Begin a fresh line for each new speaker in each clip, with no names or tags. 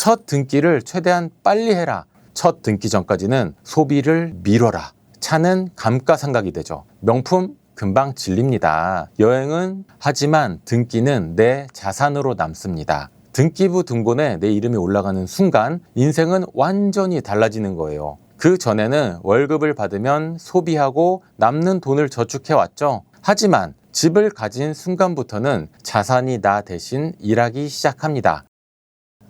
첫 등기를 최대한 빨리 해라. 첫 등기 전까지는 소비를 미뤄라. 차는 감가상각이 되죠. 명품 금방 질립니다. 여행은 하지만 등기는 내 자산으로 남습니다. 등기부 등본에 내 이름이 올라가는 순간 인생은 완전히 달라지는 거예요. 그 전에는 월급을 받으면 소비하고 남는 돈을 저축해왔죠. 하지만 집을 가진 순간부터는 자산이 나 대신 일하기 시작합니다.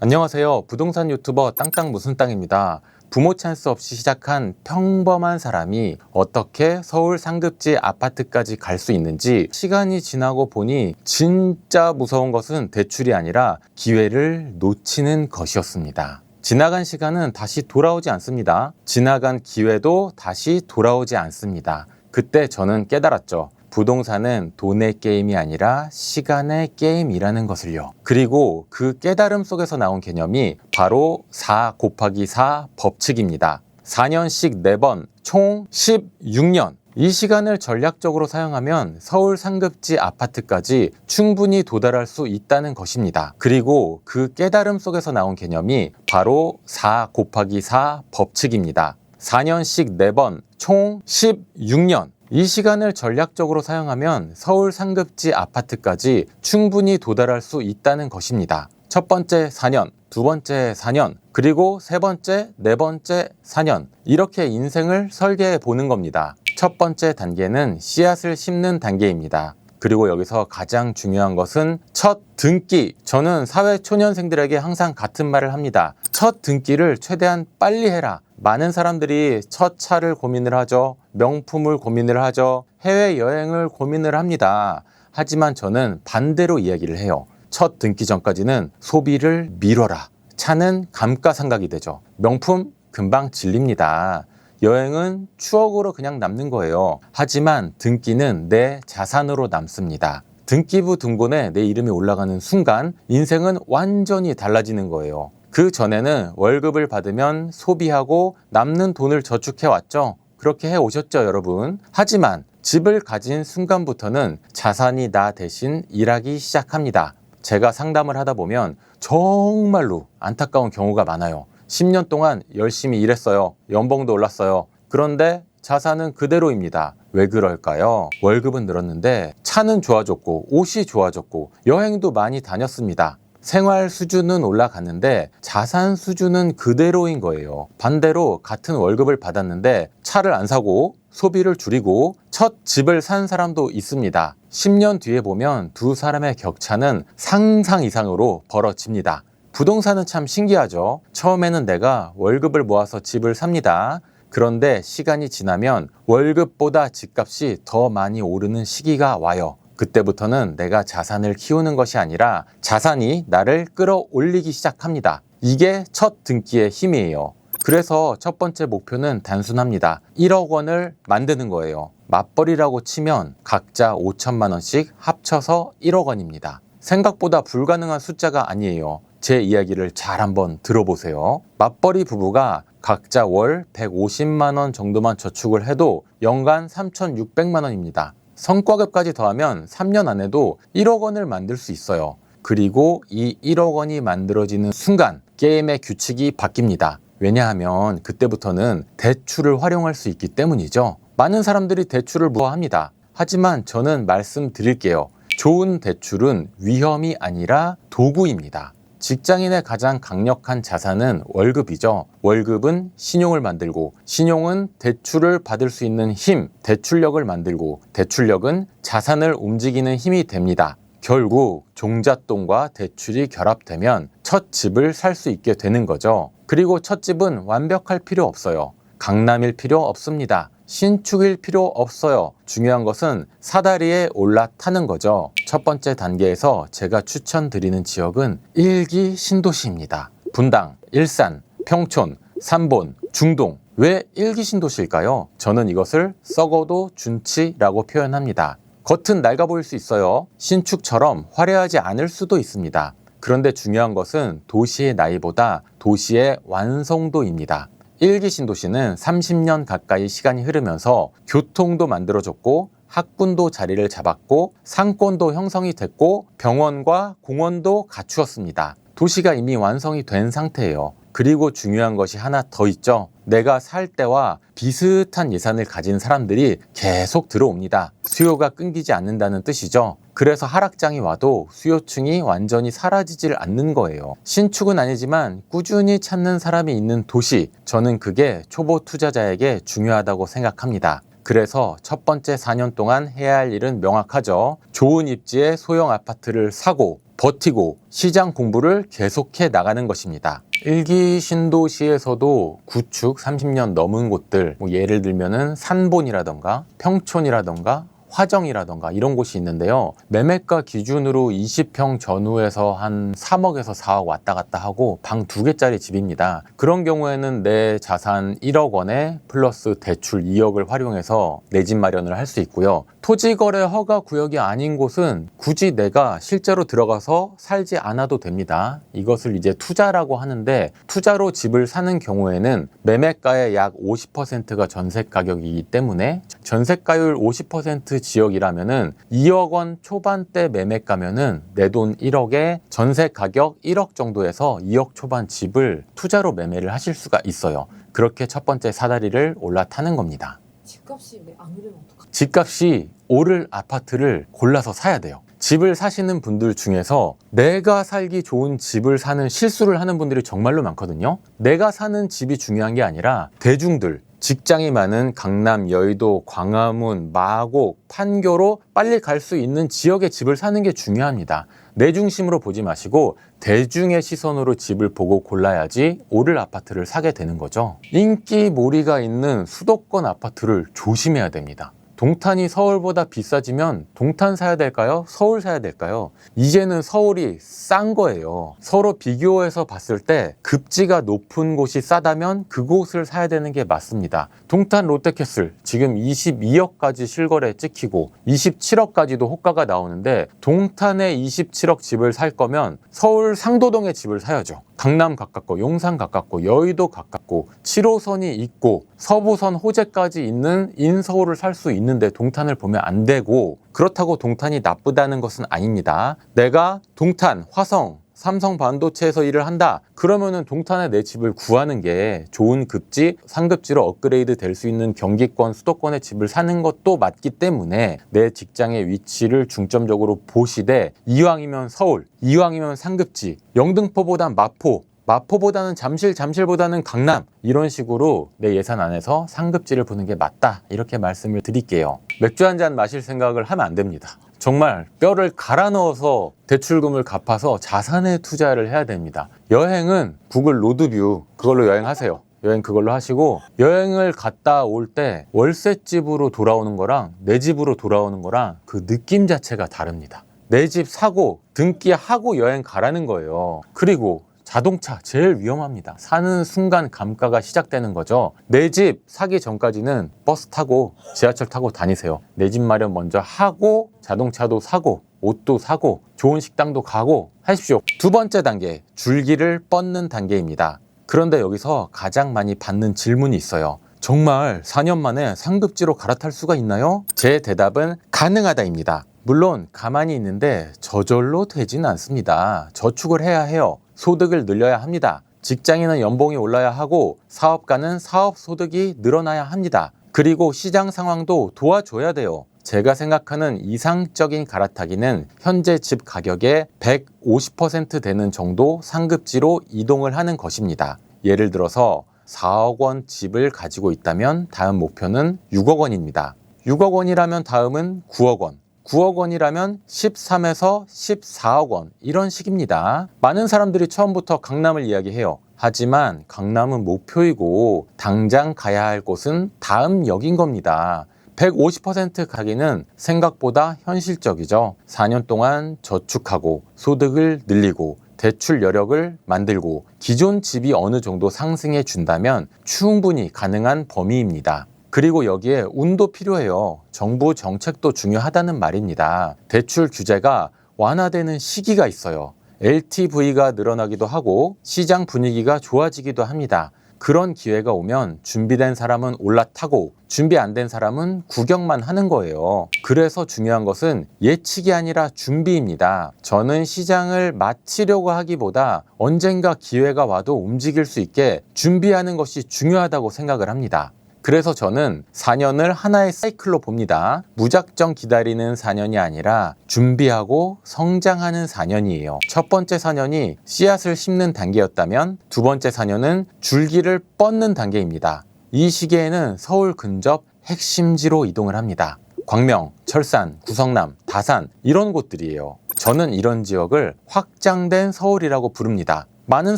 안녕하세요. 부동산 유튜버 땅땅 무슨 땅입니다. 부모 찬스 없이 시작한 평범한 사람이 어떻게 서울 상급지 아파트까지 갈 수 있는지 시간이 지나고 보니 진짜 무서운 것은 대출이 아니라 기회를 놓치는 것이었습니다. 지나간 시간은 다시 돌아오지 않습니다. 지나간 기회도 다시 돌아오지 않습니다. 그때 저는 깨달았죠. 부동산은 돈의 게임이 아니라 시간의 게임이라는 것을요. 그리고 그 깨달음 속에서 나온 개념이 바로 4 곱하기 4 법칙입니다. 4년씩 4번, 총 16년. 이 시간을 전략적으로 사용하면 서울 상급지 아파트까지 충분히 도달할 수 있다는 것입니다. 그리고 그 깨달음 속에서 나온 개념이 바로 4 곱하기 4 법칙입니다. 4년씩 4번, 총 16년. 이 시간을 전략적으로 사용하면 서울 상급지 아파트까지 충분히 도달할 수 있다는 것입니다. 첫 번째 4년, 두 번째 4년, 그리고 세 번째, 네 번째 4년. 이렇게 인생을 설계해 보는 겁니다. 첫 번째 단계는 씨앗을 심는 단계입니다. 그리고 여기서 가장 중요한 것은 첫 등기. 저는 사회초년생들에게 항상 같은 말을 합니다. 첫 등기를 최대한 빨리 해라. 많은 사람들이 첫 차를 고민을 하죠. 명품을 고민을 하죠. 해외여행을 고민을 합니다. 하지만 저는 반대로 이야기를 해요. 첫 등기 전까지는 소비를 미뤄라. 차는 감가상각이 되죠. 명품 금방 질립니다. 여행은 추억으로 그냥 남는 거예요. 하지만 등기는 내 자산으로 남습니다. 등기부 등본에 내 이름이 올라가는 순간 인생은 완전히 달라지는 거예요. 그 전에는 월급을 받으면 소비하고 남는 돈을 저축해왔죠. 그렇게 해오셨죠, 여러분. 하지만 집을 가진 순간부터는 자산이 나 대신 일하기 시작합니다. 제가 상담을 하다 보면 정말로 안타까운 경우가 많아요. 10년 동안 열심히 일했어요. 연봉도 올랐어요. 그런데 자산은 그대로입니다. 왜 그럴까요? 월급은 늘었는데 차는 좋아졌고 옷이 좋아졌고 여행도 많이 다녔습니다. 생활 수준은 올라갔는데 자산 수준은 그대로인 거예요. 반대로 같은 월급을 받았는데 차를 안 사고 소비를 줄이고 첫 집을 산 사람도 있습니다. 10년 뒤에 보면 두 사람의 격차는 상상 이상으로 벌어집니다. 부동산은 참 신기하죠. 처음에는 내가 월급을 모아서 집을 삽니다. 그런데 시간이 지나면 월급보다 집값이 더 많이 오르는 시기가 와요. 그때부터는 내가 자산을 키우는 것이 아니라 자산이 나를 끌어올리기 시작합니다. 이게 첫 등기의 힘이에요. 그래서 첫 번째 목표는 단순합니다. 1억 원을 만드는 거예요. 맞벌이라고 치면 각자 5천만 원씩 합쳐서 1억 원입니다. 생각보다 불가능한 숫자가 아니에요. 제 이야기를 잘 한번 들어보세요. 맞벌이 부부가 각자 월 150만 원 정도만 저축을 해도 연간 3,600만 원입니다. 성과급까지 더하면 3년 안에도 1억 원을 만들 수 있어요. 그리고 이 1억 원이 만들어지는 순간 게임의 규칙이 바뀝니다. 왜냐하면 그때부터는 대출을 활용할 수 있기 때문이죠. 많은 사람들이 대출을 무서워합니다. 하지만 저는 말씀드릴게요. 좋은 대출은 위험이 아니라 도구입니다. 직장인의 가장 강력한 자산은 월급이죠. 월급은 신용을 만들고 신용은 대출을 받을 수 있는 힘, 대출력을 만들고 대출력은 자산을 움직이는 힘이 됩니다. 결국 종잣돈과 대출이 결합되면 첫 집을 살 수 있게 되는 거죠. 그리고 첫 집은 완벽할 필요 없어요. 강남일 필요 없습니다. 신축일 필요 없어요. 중요한 것은 사다리에 올라타는 거죠. 첫 번째 단계에서 제가 추천드리는 지역은 1기 신도시입니다. 분당, 일산, 평촌, 삼본, 중동. 왜 1기 신도시일까요? 저는 이것을 썩어도 준치라고 표현합니다. 겉은 낡아 보일 수 있어요. 신축처럼 화려하지 않을 수도 있습니다. 그런데 중요한 것은 도시의 나이보다 도시의 완성도입니다. 1기 신도시는 30년 가까이 시간이 흐르면서 교통도 만들어졌고 학군도 자리를 잡았고 상권도 형성이 됐고 병원과 공원도 갖추었습니다. 도시가 이미 완성이 된 상태예요. 그리고 중요한 것이 하나 더 있죠. 내가 살 때와 비슷한 예산을 가진 사람들이 계속 들어옵니다. 수요가 끊기지 않는다는 뜻이죠. 그래서 하락장이 와도 수요층이 완전히 사라지질 않는 거예요. 신축은 아니지만 꾸준히 찾는 사람이 있는 도시, 저는 그게 초보 투자자에게 중요하다고 생각합니다. 그래서 첫 번째 4년 동안 해야 할 일은 명확하죠. 좋은 입지의 소형 아파트를 사고 버티고 시장 공부를 계속해 나가는 것입니다. 1기 신도시에서도 구축 30년 넘은 곳들, 예를 들면은 산본이라던가 평촌이라던가 화정이라던가 이런 곳이 있는데요. 매매가 기준으로 20평 전후에서 한 3억에서 4억 왔다 갔다 하고 방 2개짜리 집입니다. 그런 경우에는 내 자산 1억 원에 플러스 대출 2억을 활용해서 내 집 마련을 할 수 있고요. 토지거래 허가 구역이 아닌 곳은 굳이 내가 실제로 들어가서 살지 않아도 됩니다. 이것을 이제 투자라고 하는데, 투자로 집을 사는 경우에는 매매가의 약 50%가 전세 가격이기 때문에 전세가율 50% 지역이라면은 2억 원 초반대 매매가면은 내 돈 1억에 전세 가격 1억 정도에서 2억 초반 집을 투자로 매매를 하실 수가 있어요. 그렇게 첫 번째 사다리를 올라타는 겁니다.
집값이 안 오르면 어떡하지?
집값이 오를 아파트를 골라서 사야 돼요. 집을 사시는 분들 중에서 내가 살기 좋은 집을 사는 실수를 하는 분들이 정말로 많거든요. 내가 사는 집이 중요한 게 아니라 대중들, 직장이 많은 강남, 여의도, 광화문, 마곡, 판교로 빨리 갈 수 있는 지역의 집을 사는 게 중요합니다. 내 중심으로 보지 마시고 대중의 시선으로 집을 보고 골라야지 오를 아파트를 사게 되는 거죠. 인기몰이가 있는 수도권 아파트를 조심해야 됩니다. 동탄이 서울보다 비싸지면 동탄 사야 될까요? 서울 사야 될까요? 이제는 서울이 싼 거예요. 서로 비교해서 봤을 때 급지가 높은 곳이 싸다면 그곳을 사야 되는 게 맞습니다. 동탄 롯데캐슬 지금 22억까지 실거래 찍히고 27억까지도 호가가 나오는데, 동탄에 27억 집을 살 거면 서울 상도동에 집을 사야죠. 강남 가깝고 용산 가깝고 여의도 가깝고 7호선이 있고 서부선 호재까지 있는 인서울을 살 수 있는데 동탄을 보면 안 되고, 그렇다고 동탄이 나쁘다는 것은 아닙니다. 내가 동탄, 화성, 삼성 반도체에서 일을 한다. 그러면은 동탄에 내 집을 구하는 게 좋은 급지, 상급지로 업그레이드 될 수 있는 경기권, 수도권의 집을 사는 것도 맞기 때문에 내 직장의 위치를 중점적으로 보시되, 이왕이면 서울, 이왕이면 상급지, 영등포보단 마포, 마포보다는 잠실, 잠실보다는 강남, 이런 식으로 내 예산 안에서 상급지를 보는 게 맞다, 이렇게 말씀을 드릴게요. 맥주 한 잔 마실 생각을 하면 안 됩니다. 정말 뼈를 갈아 넣어서 대출금을 갚아서 자산에 투자를 해야 됩니다. 여행은 구글 로드뷰 그걸로 여행하세요. 여행 그걸로 하시고, 여행을 갔다 올 때 월세집으로 돌아오는 거랑 내 집으로 돌아오는 거랑 그 느낌 자체가 다릅니다. 내 집 사고 등기하고 여행 가라는 거예요. 그리고 자동차 제일 위험합니다. 사는 순간 감가가 시작되는 거죠. 내 집 사기 전까지는 버스 타고 지하철 타고 다니세요. 내 집 마련 먼저 하고 자동차도 사고 옷도 사고 좋은 식당도 가고 하십시오. 두 번째 단계, 줄기를 뻗는 단계입니다. 그런데 여기서 가장 많이 받는 질문이 있어요. 정말 4년 만에 상급지로 갈아탈 수가 있나요? 제 대답은 가능하다입니다. 물론 가만히 있는데 저절로 되진 않습니다. 저축을 해야 해요. 소득을 늘려야 합니다. 직장인은 연봉이 올라야 하고 사업가는 사업 소득이 늘어나야 합니다. 그리고 시장 상황도 도와줘야 돼요. 제가 생각하는 이상적인 갈아타기는 현재 집 가격의 150% 되는 정도 상급지로 이동을 하는 것입니다. 예를 들어서 4억 원 집을 가지고 있다면 다음 목표는 6억 원입니다. 6억 원이라면 다음은 9억 원. 9억 원이라면 13에서 14억 원, 이런 식입니다. 많은 사람들이 처음부터 강남을 이야기해요. 하지만 강남은 목표이고 당장 가야 할 곳은 다음 역인 겁니다. 150% 가기는 생각보다 현실적이죠. 4년 동안 저축하고 소득을 늘리고 대출 여력을 만들고 기존 집이 어느 정도 상승해 준다면 충분히 가능한 범위입니다. 그리고 여기에 운도 필요해요. 정부 정책도 중요하다는 말입니다. 대출 규제가 완화되는 시기가 있어요. LTV가 늘어나기도 하고 시장 분위기가 좋아지기도 합니다. 그런 기회가 오면 준비된 사람은 올라타고 준비 안 된 사람은 구경만 하는 거예요. 그래서 중요한 것은 예측이 아니라 준비입니다. 저는 시장을 맞히려고 하기보다 언젠가 기회가 와도 움직일 수 있게 준비하는 것이 중요하다고 생각을 합니다. 그래서 저는 4년을 하나의 사이클로 봅니다. 무작정 기다리는 4년이 아니라 준비하고 성장하는 4년이에요. 첫 번째 4년이 씨앗을 심는 단계였다면 두 번째 4년은 줄기를 뻗는 단계입니다. 이 시기에는 서울 근접 핵심지로 이동을 합니다. 광명, 철산, 구성남, 다산 이런 곳들이에요. 저는 이런 지역을 확장된 서울이라고 부릅니다. 많은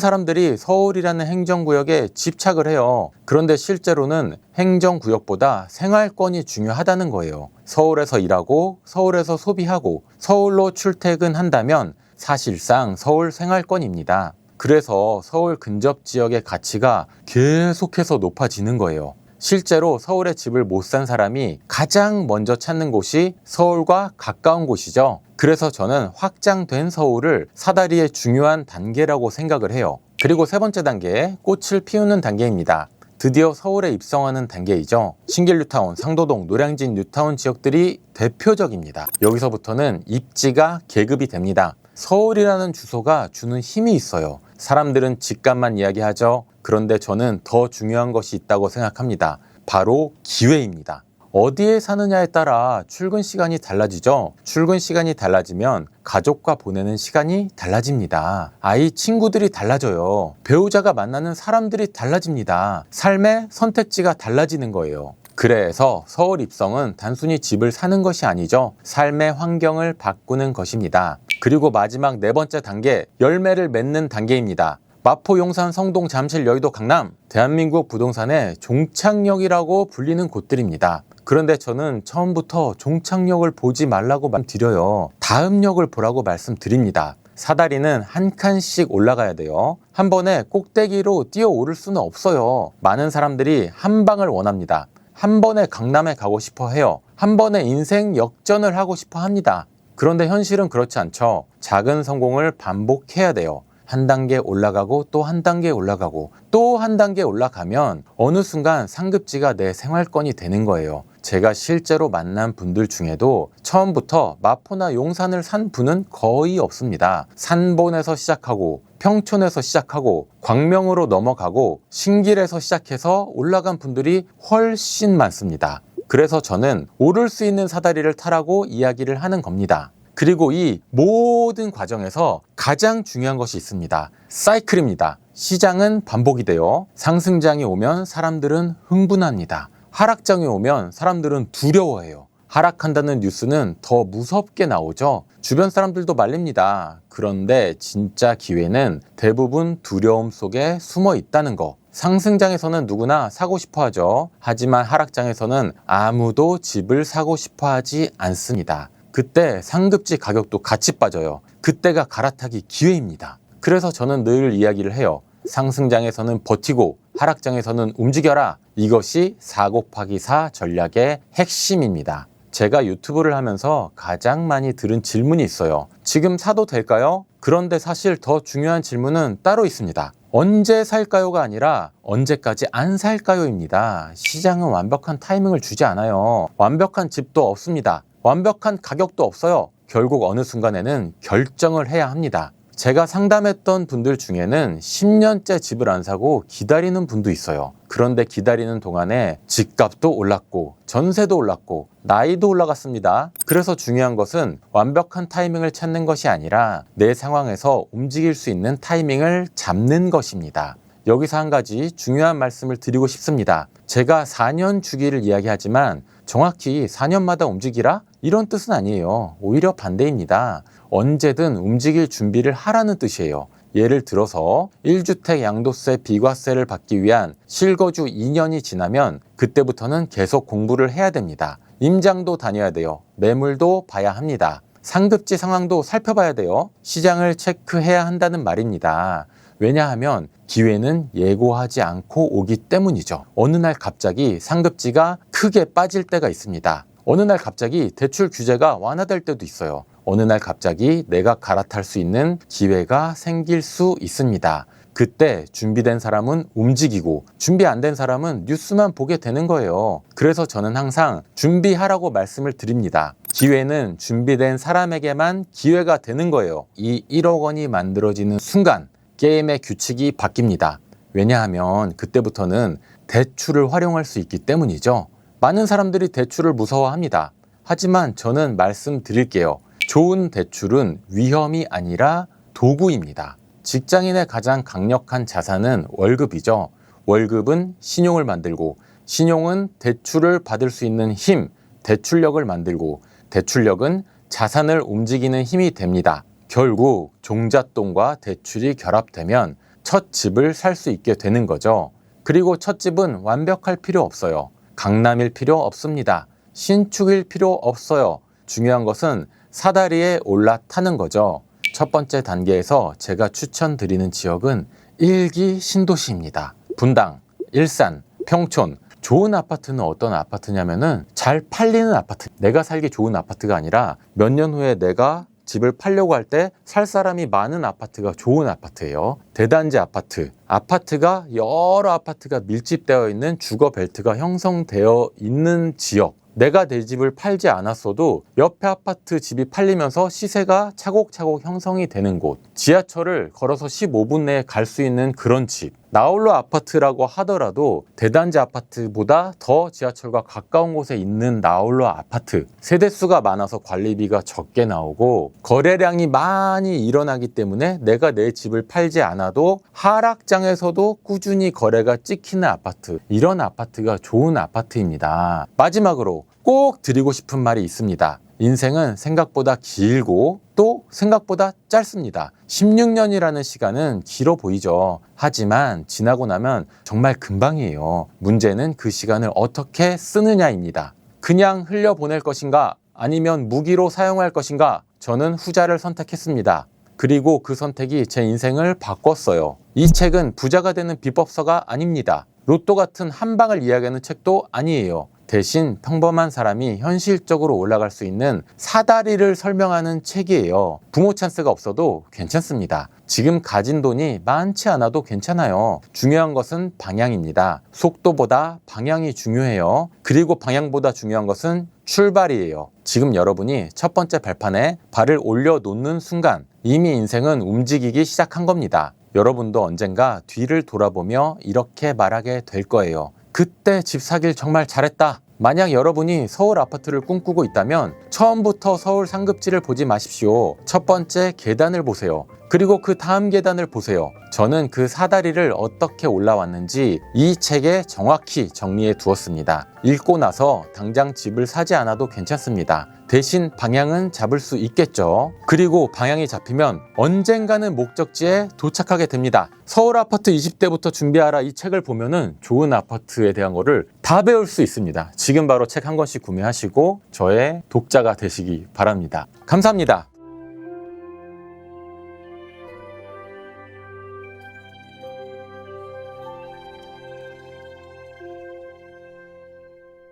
사람들이 서울이라는 행정구역에 집착을 해요. 그런데 실제로는 행정구역보다 생활권이 중요하다는 거예요. 서울에서 일하고 서울에서 소비하고 서울로 출퇴근한다면 사실상 서울 생활권입니다. 그래서 서울 근접 지역의 가치가 계속해서 높아지는 거예요. 실제로 서울에 집을 못 산 사람이 가장 먼저 찾는 곳이 서울과 가까운 곳이죠. 그래서 저는 확장된 서울을 사다리의 중요한 단계라고 생각을 해요. 그리고 세 번째 단계, 꽃을 피우는 단계입니다. 드디어 서울에 입성하는 단계이죠. 신길 뉴타운, 상도동, 노량진 뉴타운 지역들이 대표적입니다. 여기서부터는 입지가 계급이 됩니다. 서울이라는 주소가 주는 힘이 있어요. 사람들은 집값만 이야기하죠. 그런데 저는 더 중요한 것이 있다고 생각합니다. 바로 기회입니다. 어디에 사느냐에 따라 출근 시간이 달라지죠. 출근 시간이 달라지면 가족과 보내는 시간이 달라집니다. 아이 친구들이 달라져요. 배우자가 만나는 사람들이 달라집니다. 삶의 선택지가 달라지는 거예요. 그래서 서울 입성은 단순히 집을 사는 것이 아니죠. 삶의 환경을 바꾸는 것입니다. 그리고 마지막 네 번째 단계, 열매를 맺는 단계입니다. 마포, 용산, 성동, 잠실, 여의도, 강남, 대한민국 부동산의 종착역이라고 불리는 곳들입니다. 그런데 저는 처음부터 종착역을 보지 말라고 말씀드려요. 다음 역을 보라고 말씀드립니다. 사다리는 한 칸씩 올라가야 돼요. 한 번에 꼭대기로 뛰어오를 수는 없어요. 많은 사람들이 한 방을 원합니다. 한 번에 강남에 가고 싶어 해요. 한 번에 인생 역전을 하고 싶어 합니다. 그런데 현실은 그렇지 않죠. 작은 성공을 반복해야 돼요. 한 단계 올라가고 또 한 단계 올라가고 또 한 단계 올라가면 어느 순간 상급지가 내 생활권이 되는 거예요. 제가 실제로 만난 분들 중에도 처음부터 마포나 용산을 산 분은 거의 없습니다. 산본에서 시작하고 평촌에서 시작하고 광명으로 넘어가고 신길에서 시작해서 올라간 분들이 훨씬 많습니다. 그래서 저는 오를 수 있는 사다리를 타라고 이야기를 하는 겁니다. 그리고 이 모든 과정에서 가장 중요한 것이 있습니다. 사이클입니다. 시장은 반복이 돼요. 상승장이 오면 사람들은 흥분합니다. 하락장이 오면 사람들은 두려워해요. 하락한다는 뉴스는 더 무섭게 나오죠. 주변 사람들도 말립니다. 그런데 진짜 기회는 대부분 두려움 속에 숨어 있다는 거. 상승장에서는 누구나 사고 싶어 하죠. 하지만 하락장에서는 아무도 집을 사고 싶어 하지 않습니다. 그때 상급지 가격도 같이 빠져요. 그때가 갈아타기 기회입니다. 그래서 저는 늘 이야기를 해요. 상승장에서는 버티고 하락장에서는 움직여라. 이것이 4곱하기4 전략의 핵심입니다. 제가 유튜브를 하면서 가장 많이 들은 질문이 있어요. 지금 사도 될까요? 그런데 사실 더 중요한 질문은 따로 있습니다. 언제 살까요가 아니라 언제까지 안 살까요입니다. 시장은 완벽한 타이밍을 주지 않아요. 완벽한 집도 없습니다. 완벽한 가격도 없어요. 결국 어느 순간에는 결정을 해야 합니다. 제가 상담했던 분들 중에는 10년째 집을 안 사고 기다리는 분도 있어요. 그런데 기다리는 동안에 집값도 올랐고 전세도 올랐고 나이도 올라갔습니다. 그래서 중요한 것은 완벽한 타이밍을 찾는 것이 아니라 내 상황에서 움직일 수 있는 타이밍을 잡는 것입니다. 여기서 한 가지 중요한 말씀을 드리고 싶습니다. 제가 4년 주기를 이야기하지만 정확히 4년마다 움직이라? 이런 뜻은 아니에요. 오히려 반대입니다. 언제든 움직일 준비를 하라는 뜻이에요. 예를 들어서 1주택 양도세 비과세를 받기 위한 실거주 2년이 지나면 그때부터는 계속 공부를 해야 됩니다. 임장도 다녀야 돼요. 매물도 봐야 합니다. 상급지 상황도 살펴봐야 돼요. 시장을 체크해야 한다는 말입니다. 왜냐하면 기회는 예고하지 않고 오기 때문이죠. 어느 날 갑자기 상급지가 크게 빠질 때가 있습니다. 어느 날 갑자기 대출 규제가 완화될 때도 있어요. 어느 날 갑자기 내가 갈아탈 수 있는 기회가 생길 수 있습니다. 그때 준비된 사람은 움직이고 준비 안 된 사람은 뉴스만 보게 되는 거예요. 그래서 저는 항상 준비하라고 말씀을 드립니다. 기회는 준비된 사람에게만 기회가 되는 거예요. 이 1억 원이 만들어지는 순간 게임의 규칙이 바뀝니다. 왜냐하면 그때부터는 대출을 활용할 수 있기 때문이죠. 많은 사람들이 대출을 무서워합니다. 하지만 저는 말씀드릴게요. 좋은 대출은 위험이 아니라 도구입니다. 직장인의 가장 강력한 자산은 월급이죠. 월급은 신용을 만들고, 신용은 대출을 받을 수 있는 힘, 대출력을 만들고, 대출력은 자산을 움직이는 힘이 됩니다. 결국 종잣돈과 대출이 결합되면 첫 집을 살 수 있게 되는 거죠. 그리고 첫 집은 완벽할 필요 없어요. 강남일 필요 없습니다. 신축일 필요 없어요. 중요한 것은 사다리에 올라타는 거죠. 첫 번째 단계에서 제가 추천드리는 지역은 1기 신도시입니다. 분당, 일산, 평촌. 좋은 아파트는 어떤 아파트냐면은 잘 팔리는 아파트. 내가 살기 좋은 아파트가 아니라 몇 년 후에 내가 집을 팔려고 할 때 살 사람이 많은 아파트가 좋은 아파트예요. 대단지 아파트. 아파트가 여러 아파트가 밀집되어 있는 주거 벨트가 형성되어 있는 지역. 내가 내 집을 팔지 않았어도 옆에 아파트 집이 팔리면서 시세가 차곡차곡 형성이 되는 곳. 지하철을 걸어서 15분 내에 갈 수 있는 그런 집. 나홀로 아파트라고 하더라도 대단지 아파트보다 더 지하철과 가까운 곳에 있는 나홀로 아파트. 세대수가 많아서 관리비가 적게 나오고 거래량이 많이 일어나기 때문에 내가 내 집을 팔지 않아도 하락장에서도 꾸준히 거래가 찍히는 아파트. 이런 아파트가 좋은 아파트입니다. 마지막으로 꼭 드리고 싶은 말이 있습니다. 인생은 생각보다 길고 또 생각보다 짧습니다. 16년이라는 시간은 길어 보이죠. 하지만 지나고 나면 정말 금방이에요. 문제는 그 시간을 어떻게 쓰느냐입니다. 그냥 흘려보낼 것인가 아니면 무기로 사용할 것인가 저는 후자를 선택했습니다. 그리고 그 선택이 제 인생을 바꿨어요. 이 책은 부자가 되는 비법서가 아닙니다. 로또 같은 한 방을 이야기하는 책도 아니에요. 대신 평범한 사람이 현실적으로 올라갈 수 있는 사다리를 설명하는 책이에요. 부모 찬스가 없어도 괜찮습니다. 지금 가진 돈이 많지 않아도 괜찮아요. 중요한 것은 방향입니다. 속도보다 방향이 중요해요. 그리고 방향보다 중요한 것은 출발이에요. 지금 여러분이 첫 번째 발판에 발을 올려놓는 순간 이미 인생은 움직이기 시작한 겁니다. 여러분도 언젠가 뒤를 돌아보며 이렇게 말하게 될 거예요. 그때 집 사길 정말 잘했다. 만약 여러분이 서울 아파트를 꿈꾸고 있다면 처음부터 서울 상급지를 보지 마십시오. 첫 번째 계단을 보세요. 그리고 그 다음 계단을 보세요. 저는 그 사다리를 어떻게 올라왔는지 이 책에 정확히 정리해 두었습니다. 읽고 나서 당장 집을 사지 않아도 괜찮습니다. 대신 방향은 잡을 수 있겠죠. 그리고 방향이 잡히면 언젠가는 목적지에 도착하게 됩니다. 서울 아파트 20대부터 준비하라 이 책을 보면은 좋은 아파트에 대한 거를 다 배울 수 있습니다. 지금 바로 책 한 권씩 구매하시고 저의 독자가 되시기 바랍니다. 감사합니다.